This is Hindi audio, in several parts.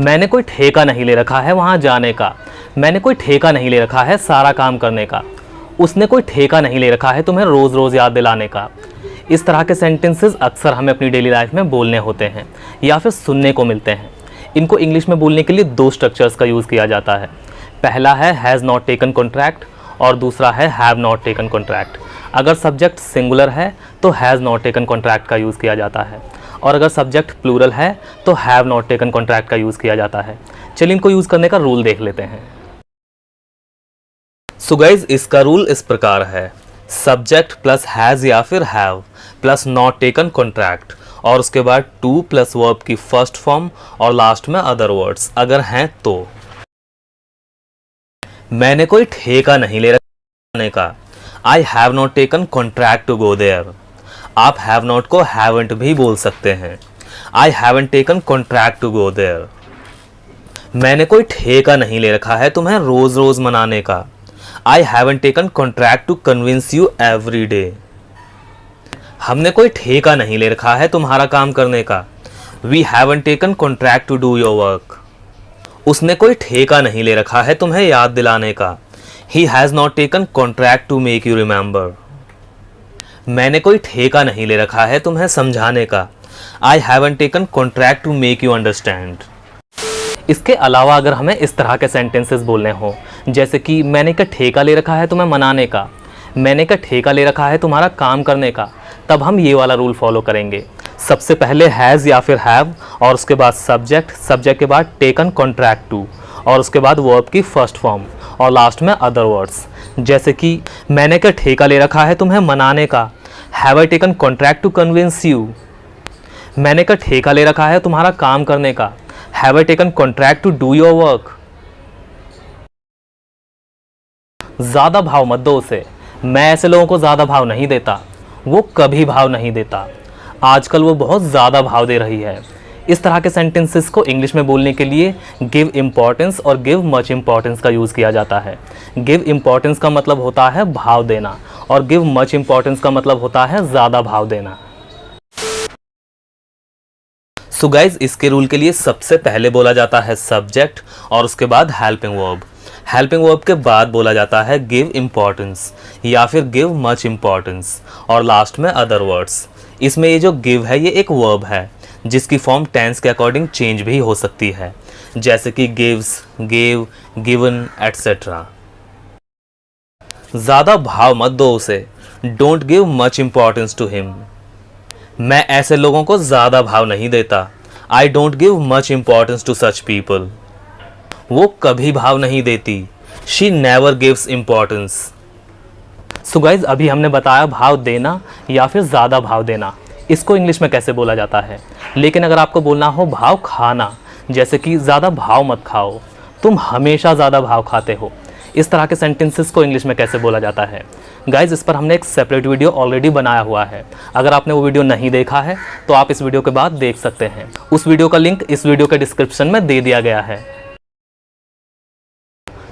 मैंने कोई ठेका नहीं ले रखा है वहाँ जाने का। मैंने कोई ठेका नहीं ले रखा है सारा काम करने का। उसने कोई ठेका नहीं ले रखा है तुम्हें रोज़ रोज़ याद दिलाने का। इस तरह के सेंटेंसेस अक्सर हमें अपनी डेली लाइफ में बोलने होते हैं या फिर सुनने को मिलते हैं। इनको इंग्लिश में बोलने के लिए दो स्ट्रक्चर्स का यूज़ किया जाता है। पहला है हैज़ नॉट टेकन कॉन्ट्रैक्ट और दूसरा है हैव नॉट टेकन कॉन्ट्रैक्ट। अगर सब्जेक्ट सिंगुलर है तो हैज़ नॉट टेकन कॉन्ट्रैक्ट का यूज़ किया जाता है और अगर सब्जेक्ट प्लूरल है तो हैव नॉट टेकन कॉन्ट्रैक्ट का यूज़ किया जाता है। चलिए इनको यूज़ करने का रूल देख लेते हैं। सो गाइज, इसका रूल इस प्रकार है, सब्जेक्ट प्लस हैज़ या फिर have plus not taken contract और उसके बाद टू प्लस वर्ब की फर्स्ट फॉर्म और लास्ट में अदर वर्ड्स अगर हैं तो। मैंने कोई ठेका नहीं ले रखा का, I have not taken contract to go there. आप हैव नॉट को हैवंट भी बोल सकते हैं। I haven't taken contract to go there. मैंने कोई ठेका नहीं ले रखा है तुम्हें रोज रोज मनाने का। I haven't taken contract to convince you every day. हमने कोई ठेका नहीं ले रखा है तुम्हारा काम करने का। We haven't taken contract to do your work. उसने कोई ठेका नहीं ले रखा है तुम्हें याद दिलाने का। He has not taken contract to make you remember. मैंने कोई ठेका नहीं ले रखा है तुम्हें समझाने का। I haven't taken contract to make you understand. इसके अलावा अगर हमें इस तरह के सेंटेंसेस बोलने हो, जैसे कि मैंने क्या ठेका ले रखा है तुम्हें मनाने का, मैंने क्या ठेका ले रखा है तुम्हारा काम करने का, तब हम ये वाला रूल फॉलो करेंगे। सबसे पहले हैज़ या फिर हैव और उसके बाद सब्जेक्ट, सब्जेक्ट के बाद टेकन कॉन्ट्रैक्ट टू और उसके बाद वर्ब की फर्स्ट फॉर्म और लास्ट में अदर वर्ड्स। जैसे कि मैंने क्या ठेका ले रखा है तुम्हें मनाने का, have I taken contract to convince you. मैंने क्या ठेका ले रखा है तुम्हारा काम करने का, have I taken contract to do your work. ज़्यादा भाव मत दो उसे। मैं ऐसे लोगों को ज़्यादा भाव नहीं देता, वो कभी भाव नहीं देता। आजकल वो बहुत ज़्यादा भाव दे रही है। इस तरह के सेंटेंसेस को इंग्लिश में बोलने के लिए गिव इम्पॉर्टेंस और गिव मच इम्पॉर्टेंस का यूज़ किया जाता है। गिव इम्पॉर्टेंस का मतलब होता है भाव देना और गिव मच इम्पॉर्टेंस का मतलब होता है ज़्यादा भाव देना। सो गाइज, इसके रूल के लिए सबसे पहले बोला जाता है सब्जेक्ट और उसके बाद हेल्पिंग वर्ब। हेल्पिंग वर्ब के बाद बोला जाता है गिव इम्पॉर्टेंस या फिर गिव मच इम्पॉर्टेंस और लास्ट में अदर वर्ड्स। इसमें ये जो गिव है ये एक वर्ब है जिसकी फॉर्म टेंस के अकॉर्डिंग चेंज भी हो सकती है, जैसे कि गिव्स, गेव, गिवन एटसेट्रा। ज़्यादा भाव मत दो उसे। Don't give much importance to him. मैं ऐसे लोगों को ज़्यादा भाव नहीं देता। I don't give much importance to such people. वो कभी भाव नहीं देती। She never gives importance. So guys, अभी हमने बताया भाव देना या फिर ज़्यादा भाव देना, इसको इंग्लिश में कैसे बोला जाता है। लेकिन अगर आपको बोलना हो भाव खाना, जैसे कि ज़्यादा भाव मत खाओ, तुम हमेशा ज़्यादा भाव खाते हो, इस तरह के सेंटेंसेस को इंग्लिश में कैसे बोला जाता है। गाइज, इस पर हमने एक सेपरेट वीडियो ऑलरेडी बनाया हुआ है। अगर आपने वो वीडियो नहीं देखा है तो आप इस वीडियो के बाद देख सकते हैं। उस वीडियो का लिंक इस वीडियो के डिस्क्रिप्शन में दे दिया गया है।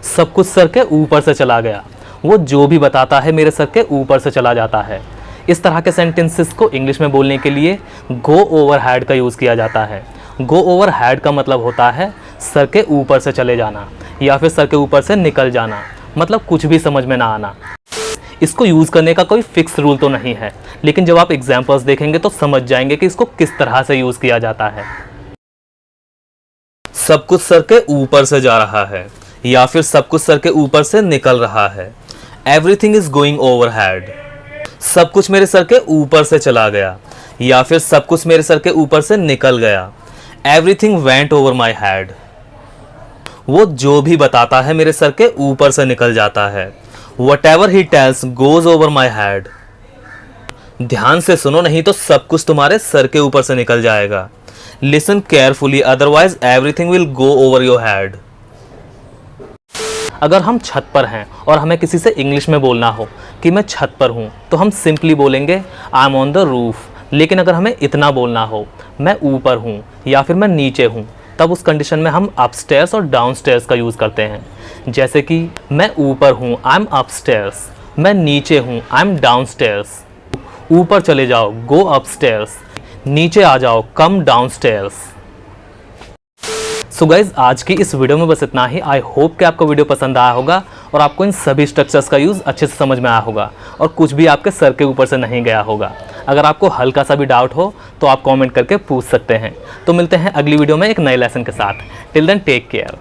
सब कुछ सर के ऊपर से चला गया। वो जो भी बताता है मेरे सर के ऊपर से चला जाता है। इस तरह के सेंटेंसेस को इंग्लिश में बोलने के लिए गो ओवर हेड का यूज़ किया जाता है। गो ओवर हेड का मतलब होता है सर के ऊपर से चले जाना या फिर सर के ऊपर से निकल जाना, मतलब कुछ भी समझ में ना आना। इसको यूज़ करने का कोई फिक्स रूल तो नहीं है, लेकिन जब आप एग्जाम्पल्स देखेंगे तो समझ जाएंगे कि इसको किस तरह से यूज़ किया जाता है। सब कुछ सर के ऊपर से जा रहा है या फिर सब कुछ सर के ऊपर से निकल रहा है। Everything is going over head. सब कुछ मेरे सर के ऊपर से चला गया या फिर सब कुछ मेरे सर के ऊपर से निकल गया। Everything went over my head. वो जो भी बताता है मेरे सर के ऊपर से निकल जाता है। Whatever he tells goes over my head। ध्यान से सुनो, नहीं तो सब कुछ तुम्हारे सर के ऊपर से निकल जाएगा। Listen carefully, otherwise everything will go over your head। अगर हम छत पर हैं और हमें किसी से इंग्लिश में बोलना हो कि मैं छत पर हूँ, तो हम सिंपली बोलेंगे I am on the roof. लेकिन अगर हमें इतना बोलना हो मैं ऊपर हूँ या फिर मैं नीचे हूँ, तब उस कंडीशन में हम अपस्टेयर्स और डाउनस्टेयर्स का यूज़ करते हैं। जैसे कि मैं ऊपर हूँ, आई एम अपस्टेयर्स। मैं नीचे हूँ, आई एम डाउनस्टेयर्स। ऊपर चले जाओ, गो अपस्टेयर्स। नीचे आ जाओ, कम डाउनस्टेयर्स। सो गाइज आज की इस वीडियो में बस इतना ही। आई होप कि आपको वीडियो पसंद आया होगा और आपको इन सभी स्ट्रक्चर्स का यूज़ अच्छे से समझ में आया होगा और कुछ भी आपके सर के ऊपर से नहीं गया होगा। अगर आपको हल्का सा भी डाउट हो तो आप कमेंट करके पूछ सकते हैं। तो मिलते हैं अगली वीडियो में एक नए लेसन के साथ। Till then take care.